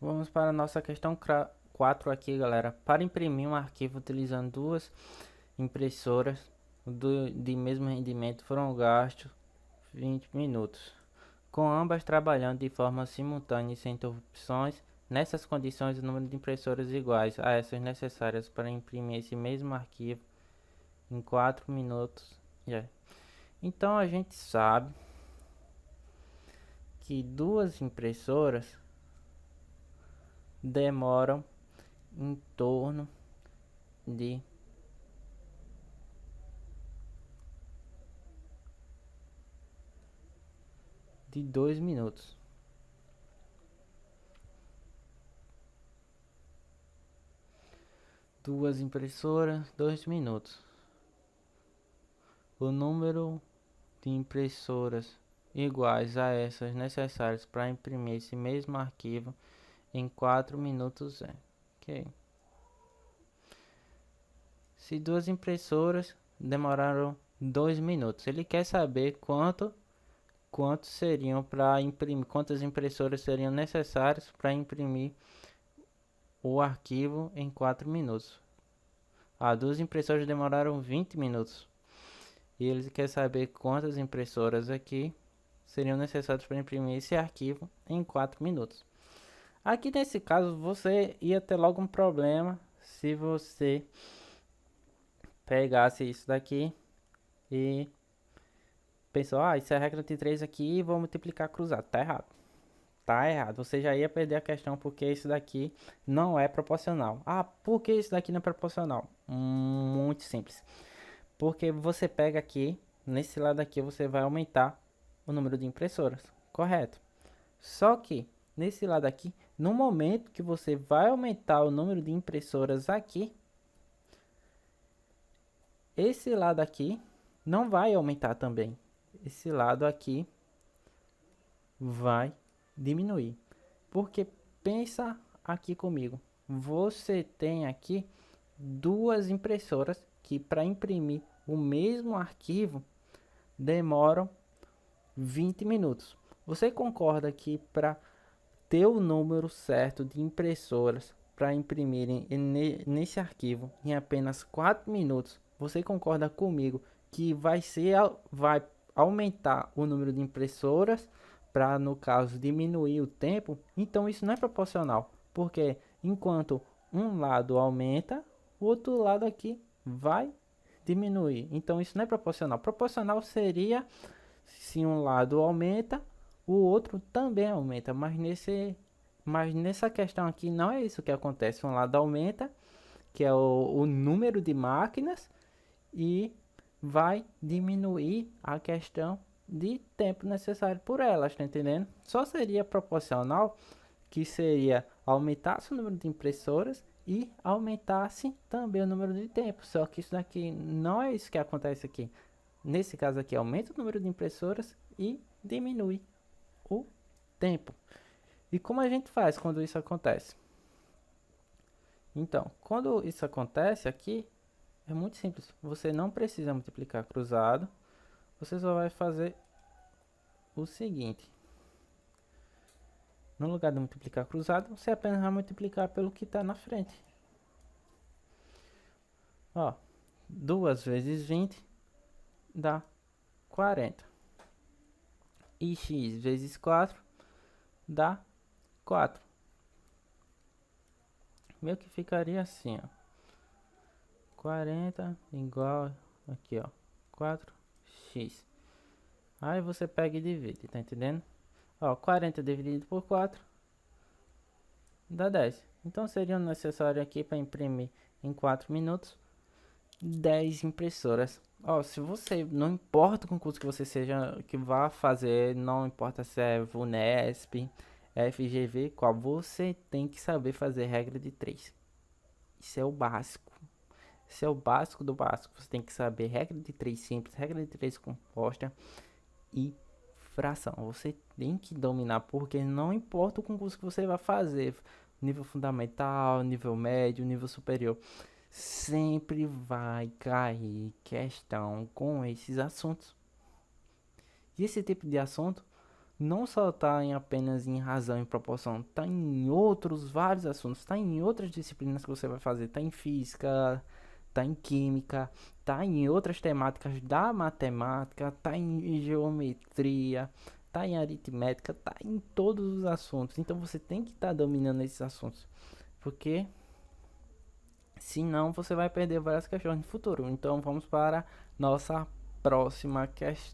Vamos para a nossa questão 4 aqui, galera. Para imprimir um arquivo utilizando duas impressoras de mesmo rendimento foram gastos 20 minutos. Com ambas trabalhando de forma simultânea e sem interrupções, nessas condições o número de impressoras iguais a essas necessárias para imprimir esse mesmo arquivo em 4 minutos. Então a gente sabe que duas impressoras demoram em torno de 2 minutos. Duas impressoras, 2 minutos. O número de impressoras iguais a essas necessárias para imprimir esse mesmo arquivo em 4 minutos é. Ok. Se duas impressoras demoraram 2 minutos, ele quer saber quantos seriam para imprimir, quantas impressoras seriam necessárias para imprimir o arquivo em 4 minutos. Duas impressoras demoraram 20 minutos. E ele quer saber quantas impressoras aqui seriam necessárias para imprimir esse arquivo em 4 minutos. Aqui nesse caso você ia ter logo um problema se você pegasse isso daqui e pensou, isso é a regra de 3 aqui e vou multiplicar cruzado. Tá errado. Tá errado. Você já ia perder a questão porque isso daqui não é proporcional. Por que isso daqui não é proporcional? Muito simples. Porque você pega aqui, nesse lado aqui você vai aumentar o número de impressoras, correto? Só que nesse lado aqui, no momento que você vai aumentar o número de impressoras aqui, esse lado aqui não vai aumentar também. Esse lado aqui vai diminuir. Porque pensa aqui comigo, você tem aqui duas impressoras que para imprimir o mesmo arquivo demoram 20 minutos. Você concorda que para ter o número certo de impressoras para imprimirem nesse arquivo em apenas 4 minutos, você concorda comigo que vai aumentar o número de impressoras para, no caso, diminuir o tempo? Então isso não é proporcional, porque enquanto um lado aumenta, o outro lado aqui vai diminuir. Então isso não é proporcional. Proporcional seria se um lado aumenta, o outro também aumenta, mas nessa questão aqui não é isso que acontece. Um lado aumenta, que é o número de máquinas, e vai diminuir a questão de tempo necessário por elas, tá entendendo? Só seria proporcional que seria aumentasse o número de impressoras e aumentasse também o número de tempo. Só que isso daqui não é isso que acontece aqui. Nesse caso aqui, aumenta o número de impressoras e diminui o tempo. E como a gente faz quando isso acontece? Então, quando isso acontece aqui, é muito simples. Você não precisa multiplicar cruzado. Você só vai fazer o seguinte. No lugar de multiplicar cruzado, você apenas vai multiplicar pelo que está na frente. 2 vezes 20 dá 40. E x vezes 4 dá 4. Meio que ficaria assim, 40 igual aqui, 4x. Aí você pega e divide, tá entendendo? 40 dividido por 4 dá 10. Então seria necessário aqui para imprimir em 4 minutos 10 impressoras. Se você, não importa o concurso que você seja, que vá fazer, não importa se é VUNESP, FGV, qual, você tem que saber fazer regra de 3. Isso é o básico. Isso é o básico do básico. Você tem que saber regra de 3 simples, regra de 3 composta e fração. Você tem que dominar, porque não importa o concurso que você vai fazer, nível fundamental, nível médio, nível superior, sempre vai cair questão com esses assuntos. E esse tipo de assunto não só está em apenas em razão e proporção, está em outros vários assuntos, está em outras disciplinas que você vai fazer, está em física, está em química, está em outras temáticas da matemática, está em geometria, está em aritmética, está em todos os assuntos. Então você tem que estar dominando esses assuntos, porque senão você vai perder várias questões no futuro. Então vamos para nossa próxima questão.